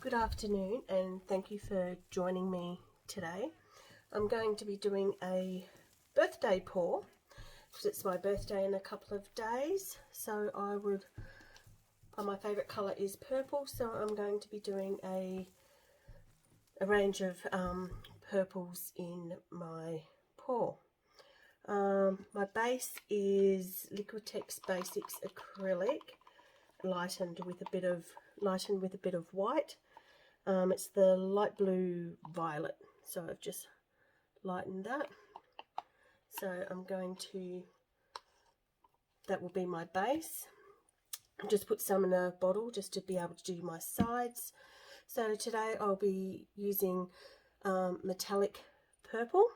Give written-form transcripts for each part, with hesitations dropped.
Good afternoon and thank you for joining me today. I'm going to be doing a birthday pour because it's my birthday in a couple of days. So my favourite colour is purple, so I'm going to be doing a range of purples in my pour. My base is Liquitex Basics Acrylic, lightened with a bit of white. It's the light blue violet, so I've just lightened that. So that will be my base. I'll just put some in a bottle just to be able to do my sides. So today I'll be using metallic purple.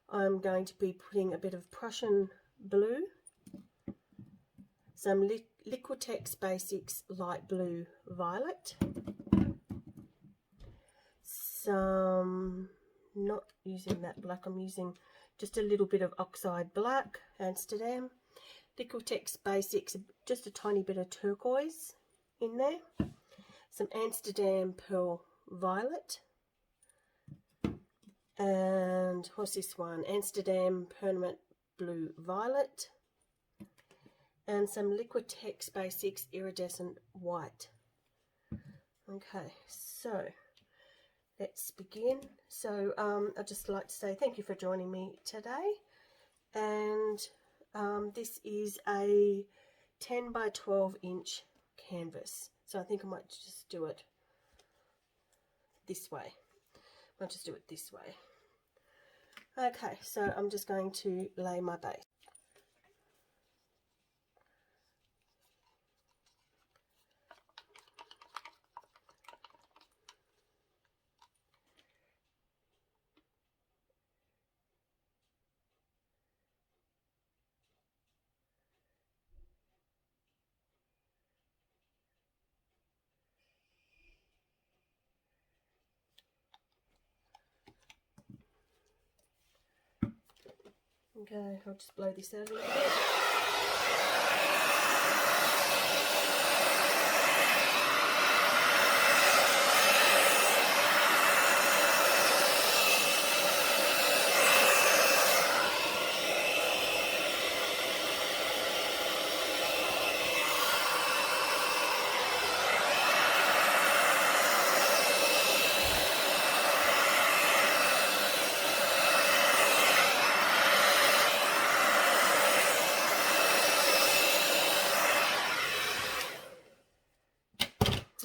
I'm going to be putting a bit of Prussian blue, some Liquitex Basics light blue violet, not using that black, I'm using just a little bit of oxide black, Amsterdam, Liquitex Basics, just a tiny bit of turquoise in there, some Amsterdam Pearl Violet, and what's this one, Amsterdam Permanent Blue Violet, and some Liquitex Basics Iridescent White. Okay, so let's begin. So I'd just like to say thank you for joining me today, and this is a 10 by 12 inch canvas, so I think I might just do it this way. Okay, so I'm just going to lay my base. Okay, I'll just blow this out a little bit.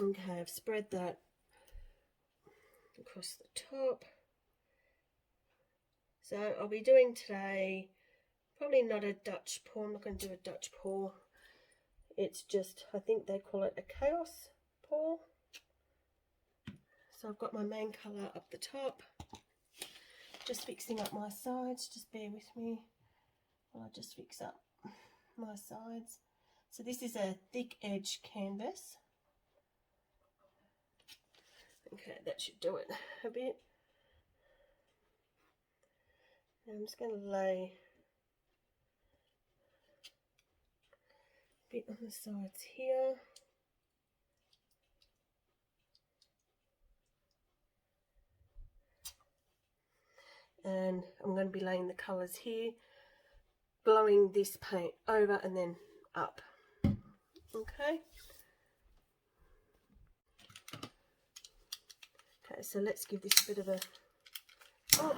Okay, I've spread that across the top. So I'll be doing today probably not a Dutch pour. I'm not going to do a Dutch pour. It's just, I think they call it a chaos pour. So I've got my main colour up the top. Just fixing up my sides. Just bear with me while I just fix up my sides. So this is a thick edge canvas. Okay, that should do it a bit. Now I'm just going to lay a bit on the sides here. And I'm going to be laying the colours here, blowing this paint over and then up. Okay. Okay, so let's give this a bit of a ouch.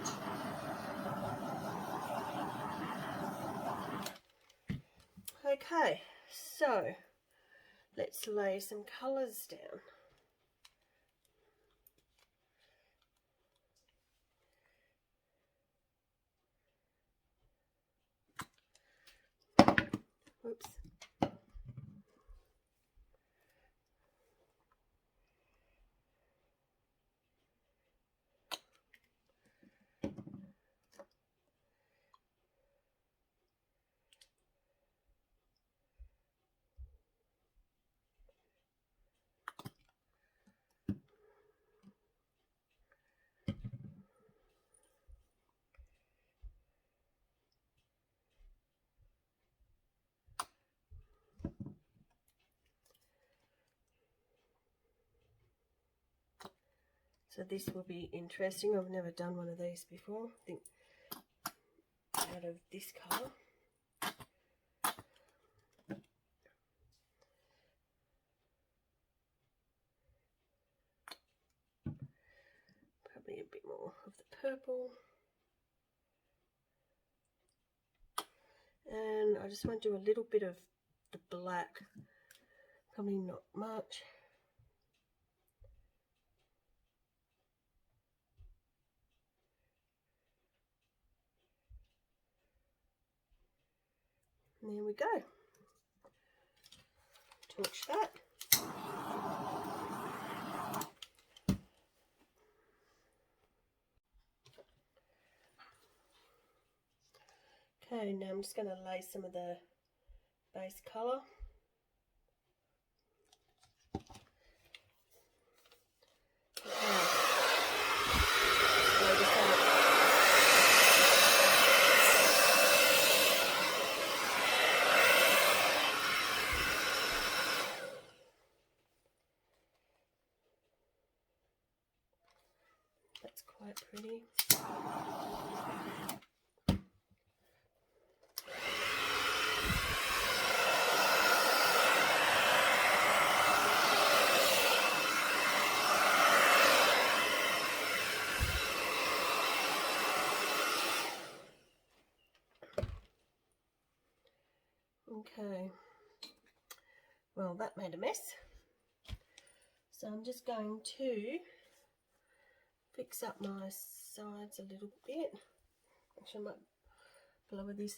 Okay, so let's lay some colours down. Whoops. So this will be interesting. I've never done one of these before. I think out of this colour. Probably a bit more of the purple. And I just want to do a little bit of the black. Probably not much. And there we go. Torch that. Okay, now I'm just going to lay some of the base colour. That's quite pretty. Okay, well that made a mess, so I'm just going to fix up my sides a little bit. Actually, I might blow this.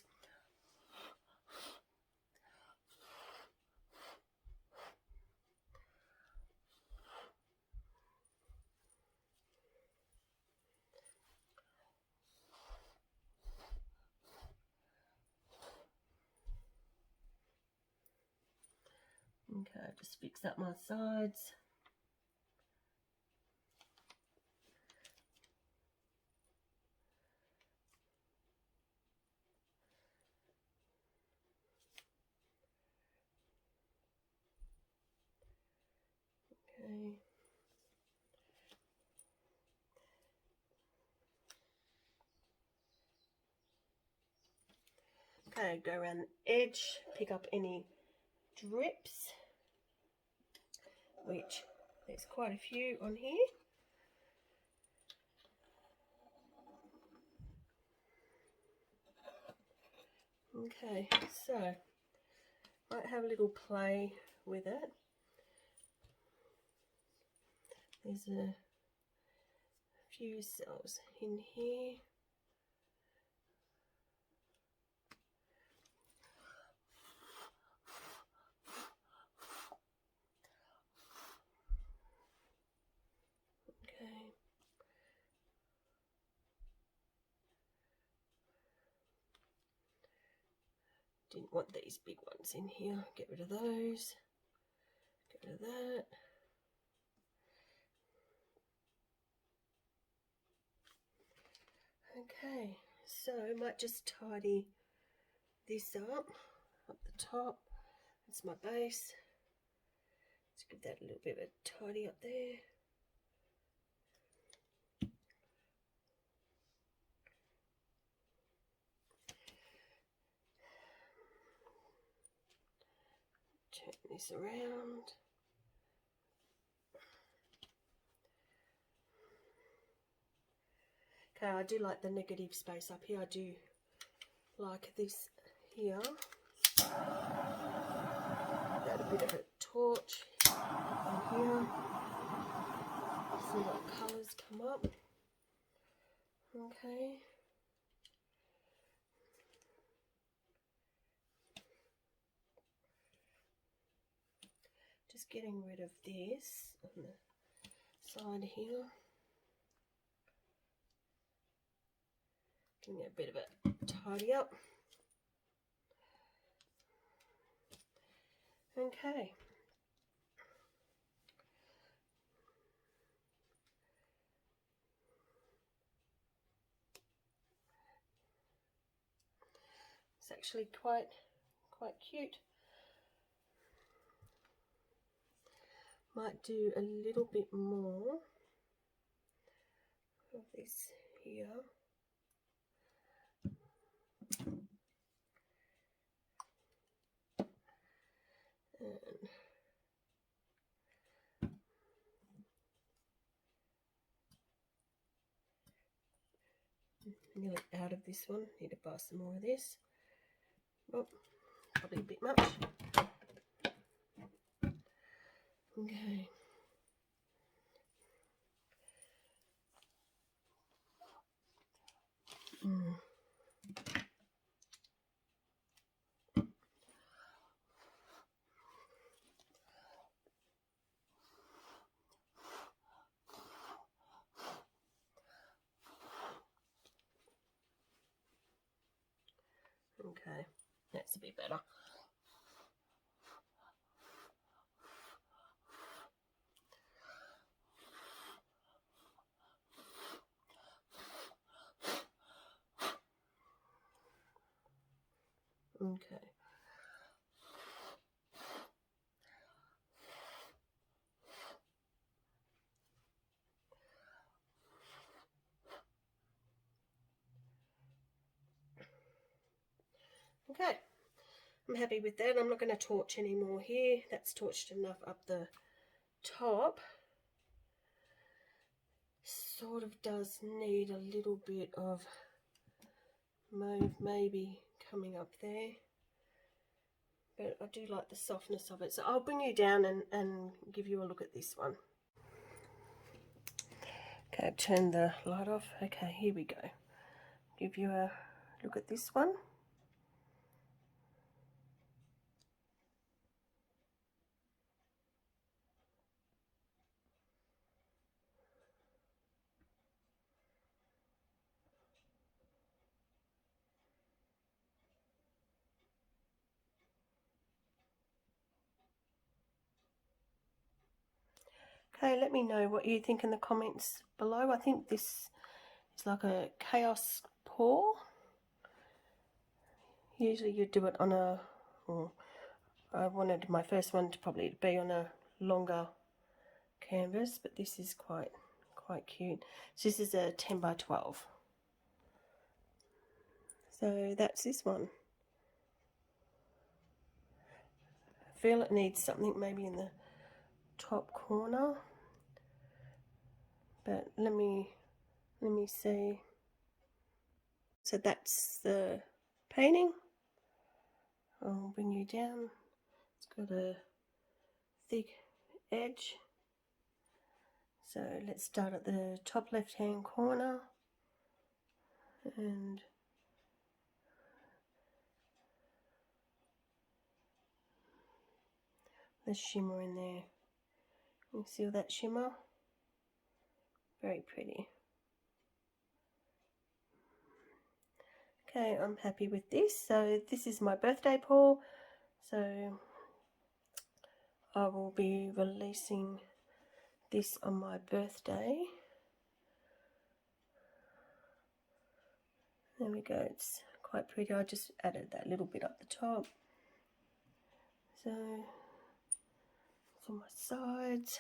Okay, just fix up my sides. Okay. Okay, go around the edge, pick up any drips, which there's quite a few on here. Okay, so might have a little play with it. There's a few cells in here. Okay. Didn't want these big ones in here. Get rid of those. Get rid of that. Okay, so I might just tidy this up the top. That's my base. Let's give that a little bit of a tidy up there. Turn this around. Okay, I do like the negative space up here. I do like this here. Add a bit of a torch in here. See what colours come up. Okay. Just getting rid of this on the side here. Giving it a bit of a tidy up. Okay. It's actually quite cute. Might do a little bit more of this here. And nearly out of this one. Need to buy some more of this. Oh, probably a bit much. Okay. Okay, that's a bit better. Okay. Okay, I'm happy with that. I'm not going to torch anymore here. That's torched enough up the top. Sort of does need a little bit of mauve maybe coming up there. But I do like the softness of it. So I'll bring you down and give you a look at this one. Okay, I've turned the light off. Okay, here we go. Give you a look at this one. Okay, let me know what you think in the comments below. I think this is like a chaos pour. Usually you do it on a, well, I wanted my first one to probably be on a longer canvas, but this is quite cute. So this is a 10 by 12. So that's this one. I feel it needs something maybe in the top corner, but let me see. So that's the painting. I'll bring you down. It's got a thick edge. So let's start at the top left hand corner and the shimmer in there. You see all that shimmer? Very pretty. Okay, I'm happy with this. So this is my birthday pour. So I will be releasing this on my birthday. There we go, it's quite pretty. I just added that little bit up the top. So it's on my sides.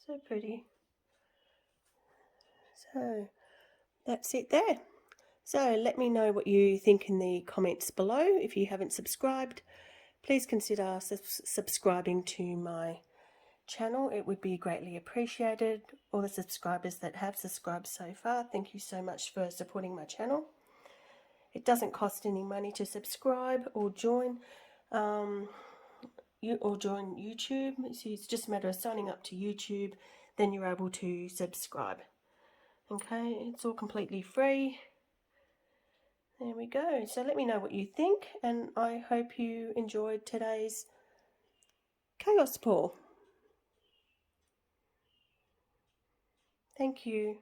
So pretty. So that's it there. So let me know what you think in the comments below. If you haven't subscribed, please consider subscribing to my channel. It would be greatly appreciated. All the subscribers that have subscribed so far, thank you so much for supporting my channel. It doesn't cost any money to subscribe or join YouTube. So it's just a matter of signing up to YouTube, then you're able to subscribe. Okay, it's all completely free. There we go. So let me know what you think, and I hope you enjoyed today's chaos pour. Thank you.